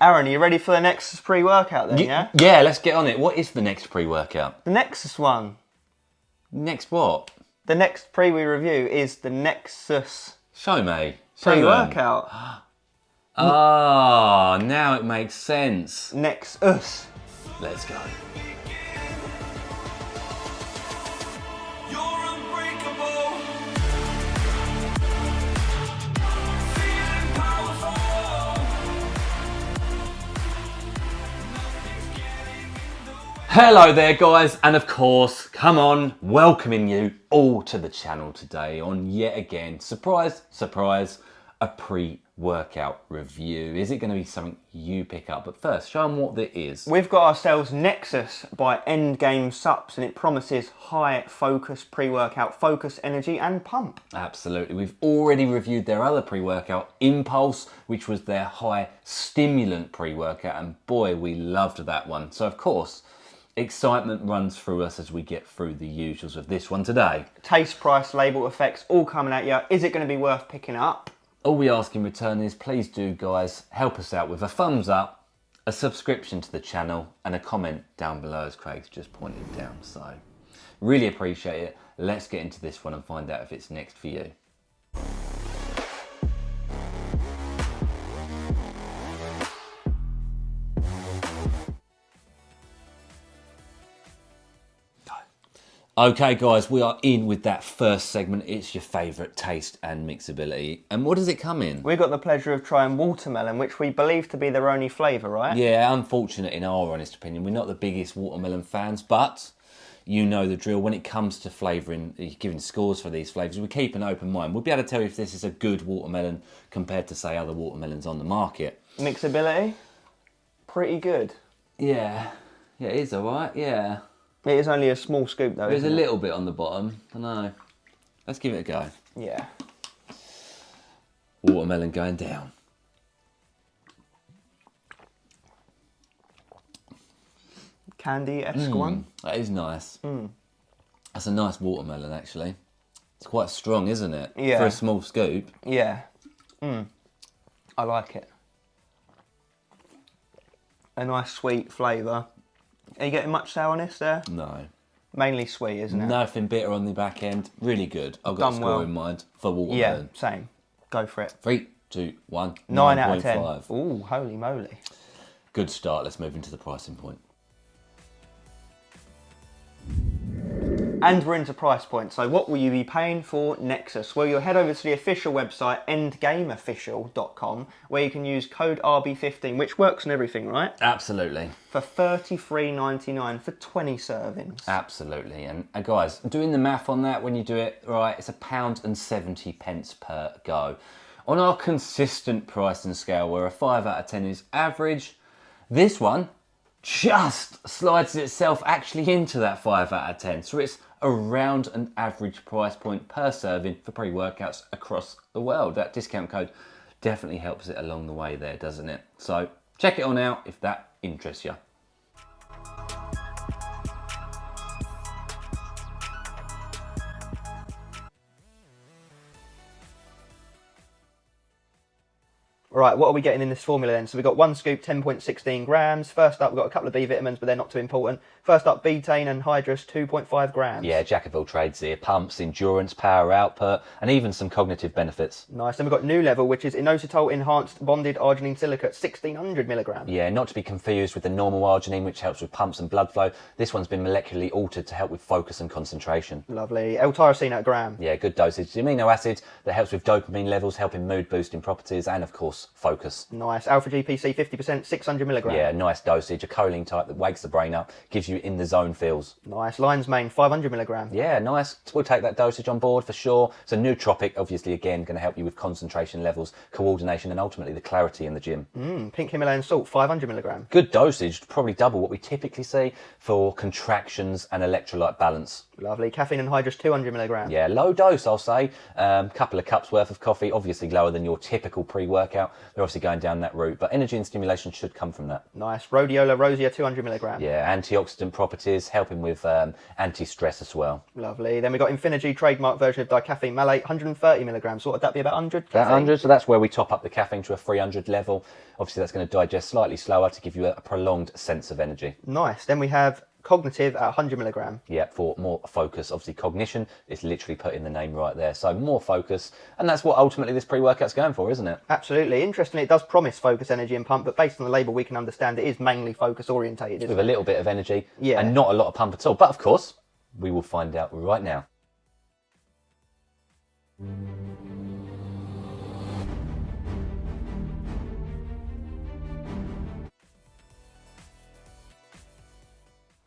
Aaron, are you ready for the Nexus pre-workout then, yeah? Yeah, let's get on it. What is the next pre-workout? The Nexus one. Next what? The next pre we review is the Nexus Show me. pre-workout. Ah, now it makes sense. Nexus. Let's go. Hello there guys, and of course, come on, welcoming you all to the channel today on yet again, surprise, surprise, a pre-workout review. Is it going to be something you pick up? But first, show them what it is. We've got ourselves NEXUS by Endgame SUPPS, and it promises high focus pre-workout, focus, energy and pump. Absolutely. We've already reviewed their other pre-workout, Impulse, which was their high stimulant pre-workout, and boy, we loved that one. So of course, excitement runs through us as we get through the usuals of this one today. Taste, price, label, effects, all coming at you. Is it going to be worth picking up? All we ask in return is please do, guys, help us out with a thumbs up, a subscription to the channel, and a comment down below as Craig's just pointed down. So, really appreciate it. Let's get into this one and find out if it's next for you. Okay guys, we are in with that first segment. It's your favourite taste and mixability. And what does it come in? We got the pleasure of trying watermelon, which we believe to be their only flavour, right? Yeah, unfortunate in our honest opinion. We're not the biggest watermelon fans, but you know the drill. When it comes to flavouring, giving scores for these flavours, we keep an open mind. We'll be able to tell you if this is a good watermelon compared to, say, other watermelons on the market. Mixability? Pretty good. Yeah, it is alright, yeah. It is only a small scoop though. There's a little bit on the bottom. I know. Let's give it a go. Yeah. Watermelon going down. Candy-esque one. That is nice. That's a nice watermelon actually. It's quite strong, isn't it? Yeah. For a small scoop. Yeah. I like it. A nice sweet flavour. Are you getting much sourness there? No. Mainly sweet, isn't it? Nothing bitter on the back end. Really good. I've got a score in mind for watermelon. Yeah, same. Go for it. 3, 2, 1. 9 out of 10. 9.5. Ooh, holy moly. Good start. Let's move into the pricing point. And we're into price point. So what will you be paying for Nexus? Well, you'll head over to the official website, endgameofficial.com, where you can use code RB15, which works on everything, right? Absolutely. For $33.99 for 20 servings. Absolutely. And guys, doing the math on that, when you do it right, it's £1.70 per go. On our consistent pricing scale, where a 5 out of 10 is average, this one just slides itself actually into that 5 out of 10. So it's around an average price point per serving for pre-workouts across the world. That discount code definitely helps it along the way there, doesn't it? So check it on out if that interests you. Right, what are we getting in this formula then? So we've got one scoop, 10.16 grams. First up, we've got a couple of B vitamins, but they're not too important. First up, betaine and hydrous, 2.5 grams. Yeah, jack of all trades here. Pumps, endurance, power output, and even some cognitive benefits. Nice. Then we've got new level, which is inositol enhanced bonded arginine silicate, 1600 milligrams. Yeah, not to be confused with the normal arginine, which helps with pumps and blood flow. This one's been molecularly altered to help with focus and concentration. Lovely. L-tyrosine at a gram. Yeah, good dosage. The amino acid that helps with dopamine levels, helping mood boosting properties, and of course, focus. Nice. Alpha GPC 50%, 600 milligrams. Yeah, nice dosage. A choline type that wakes the brain up, gives you in the zone feels. Nice. Lion's mane 500 milligrams. Yeah, nice. We'll take that dosage on board for sure. It's a nootropic, obviously, again, going to help you with concentration levels, coordination, and ultimately the clarity in the gym. Pink Himalayan salt 500 milligrams. Good dosage, probably double what we typically see for contractions and electrolyte balance. Lovely. Caffeine anhydrous 200 milligrams. Yeah, low dose, I'll say. Couple of cups worth of coffee, obviously lower than your typical pre-workout. pre-workout. They're obviously going down that route, but energy and stimulation should come from that. Nice. Rhodiola rosea, 200 milligrams. Yeah, antioxidant properties, helping with anti-stress as well. Lovely. Then we've got Infinergy trademark version of dicaffeine malate, 130 milligrams. What would that be, about 100? About 100, so that's where we top up the caffeine to a 300 level. Obviously, that's going to digest slightly slower to give you a prolonged sense of energy. Nice. Then we have cognitive at 100 milligram. Yeah, for more focus. Obviously, cognition is literally put in the name right there. So more focus, and that's what ultimately this pre-workout's going for, isn't it? Absolutely. Interestingly, it does promise focus, energy and pump, but based on the label, we can understand it is mainly focus orientated. With a little bit of energy, yeah, and not a lot of pump at all. But of course, we will find out right now.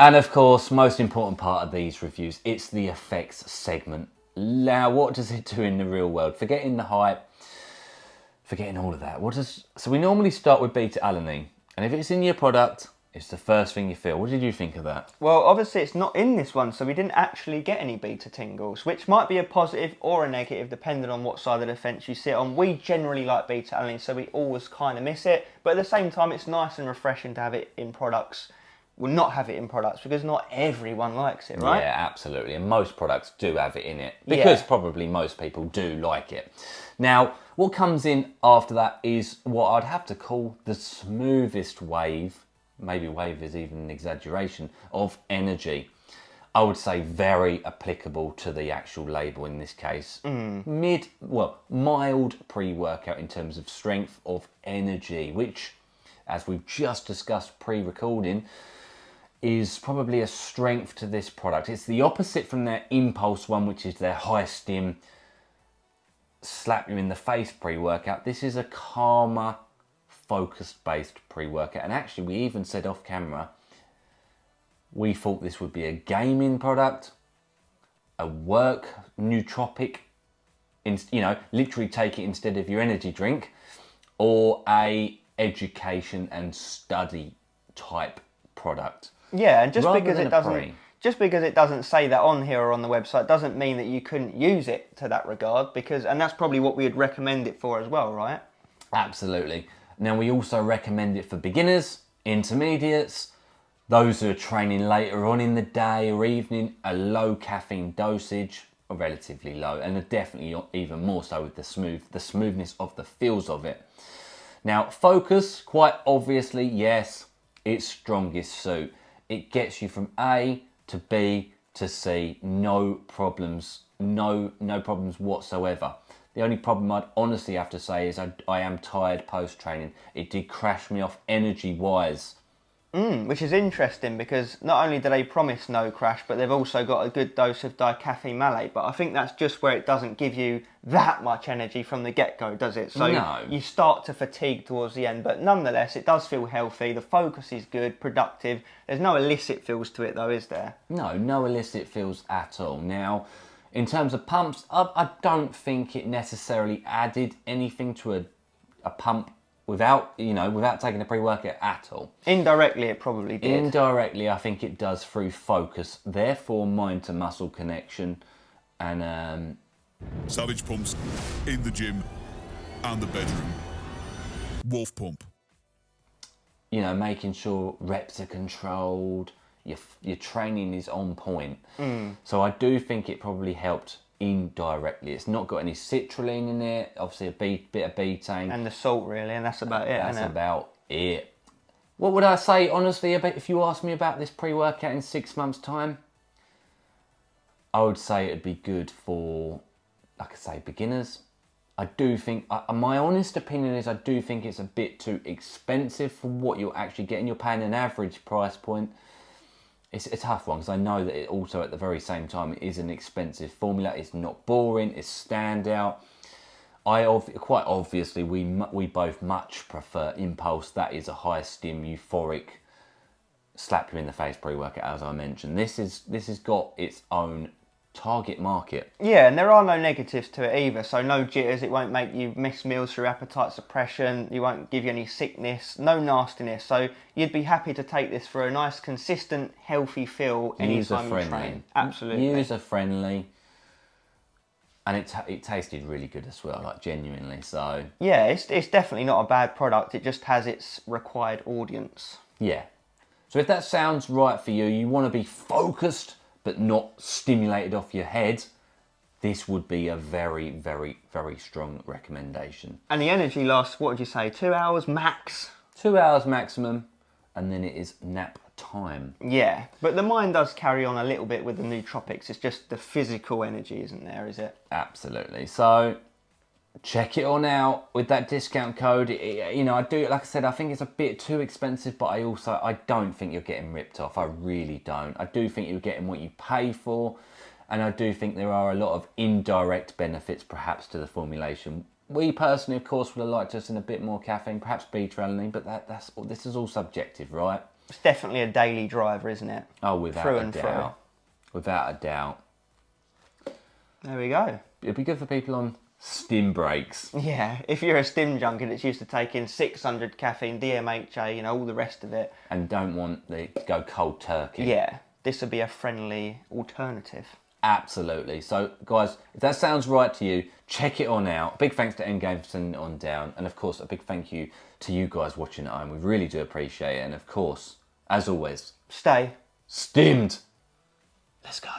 And of course, most important part of these reviews, it's the effects segment. Now, what does it do in the real world? Forgetting the hype, forgetting all of that. So we normally start with beta-alanine, and if it's in your product, it's the first thing you feel. What did you think of that? Well, obviously it's not in this one, so we didn't actually get any beta tingles, which might be a positive or a negative depending on what side of the fence you sit on. We generally like beta-alanine, so we always kind of miss it, but at the same time, it's nice and refreshing to have it in products. Will not have it in products because not everyone likes it, right? Yeah, absolutely. And most products do have it in it because probably most people do like it. Now, what comes in after that is what I'd have to call the smoothest wave, maybe wave is even an exaggeration, of energy. I would say very applicable to the actual label in this case. Mild pre-workout in terms of strength of energy, which, as we've just discussed pre-recording, is probably a strength to this product. It's the opposite from their Impulse one, which is their high stim, slap you in the face pre-workout. This is a calmer, focused based pre-workout. And actually, we even said off camera, we thought this would be a gaming product, a work nootropic, literally take it instead of your energy drink, or a education and study type product. Yeah, and just because it doesn't say that on here or on the website doesn't mean that you couldn't use it to that regard, and that's probably what we would recommend it for as well, right? Absolutely. Now, we also recommend it for beginners, intermediates, those who are training later on in the day or evening, a low caffeine dosage, or relatively low, and definitely even more so with the smoothness of the feels of it. Now, focus, quite obviously, yes, its strongest suit. It gets you from A to B to C, no problems, no problems whatsoever. The only problem I'd honestly have to say is I am tired post-training. It did crash me off energy-wise. Which is interesting because not only do they promise no crash, but they've also got a good dose of dicaffeine malate. But I think that's just where it doesn't give you that much energy from the get-go, does it? So you start to fatigue towards the end, but nonetheless, it does feel healthy. The focus is good, productive. There's no illicit feels to it though, is there? No illicit feels at all. Now, in terms of pumps, I don't think it necessarily added anything to a pump without taking a pre-workout at all. Indirectly, it probably did. Indirectly, I think it does through focus, therefore mind to muscle connection, and Savage pumps in the gym and the bedroom. Wolf pump. Making sure reps are controlled, your training is on point. So I do think it probably helped indirectly. It's not got any citrulline in it, obviously a bit of betaine. And the salt really, and that's about it, That's about it. What would I say, honestly, if you asked me about this pre-workout in 6 months' time? I would say it'd be good for, like I say, beginners. I do think, my honest opinion is I do think it's a bit too expensive for what you're actually getting. You're paying an average price point. It's a tough one because I know that it also at the very same time it is an expensive formula. It's not boring. It's standout. Quite obviously we both much prefer Impulse. That is a high stim, euphoric, slap you in the face pre-workout, as I mentioned. This has got its own target market. Yeah, and there are no negatives to it either, so no jitters. It won't make you miss meals through appetite suppression. You won't give you any sickness, no nastiness. So you'd be happy to take this for a nice, consistent, healthy feel anytime you train. Absolutely. User friendly. And it tasted really good as well, like genuinely. So yeah, it's definitely not a bad product. It just has its required audience. yeah. So if that sounds right for you, you want to be focused but not stimulated off your head, this would be a very, very, very strong recommendation. And the energy lasts, what would you say, 2 hours max? 2 hours maximum, and then it is nap time. Yeah, but the mind does carry on a little bit with the nootropics. It's just the physical energy isn't there, is it? Absolutely. So check it on out with that discount code. You know, I do, like I said, I think it's a bit too expensive, but I don't think you're getting ripped off. I really don't. I do think you're getting what you pay for, and I do think there are a lot of indirect benefits perhaps to the formulation. We personally, of course, would have liked us in a bit more caffeine, perhaps beta-alanine, but this is all subjective, right? It's definitely a daily driver, isn't it? Oh, without a doubt. Without a doubt. There we go. It'd be good for people on stim breaks. Yeah, if you're a stim junkie that's used to taking 600 caffeine, DMHA, you know, all the rest of it. And don't want to go cold turkey. Yeah, this would be a friendly alternative. Absolutely. So, guys, if that sounds right to you, check it on out. Big thanks to Endgame for sending it on down. And, of course, a big thank you to you guys watching at home. We really do appreciate it. And, of course, as always, Stay stimmed. Let's go.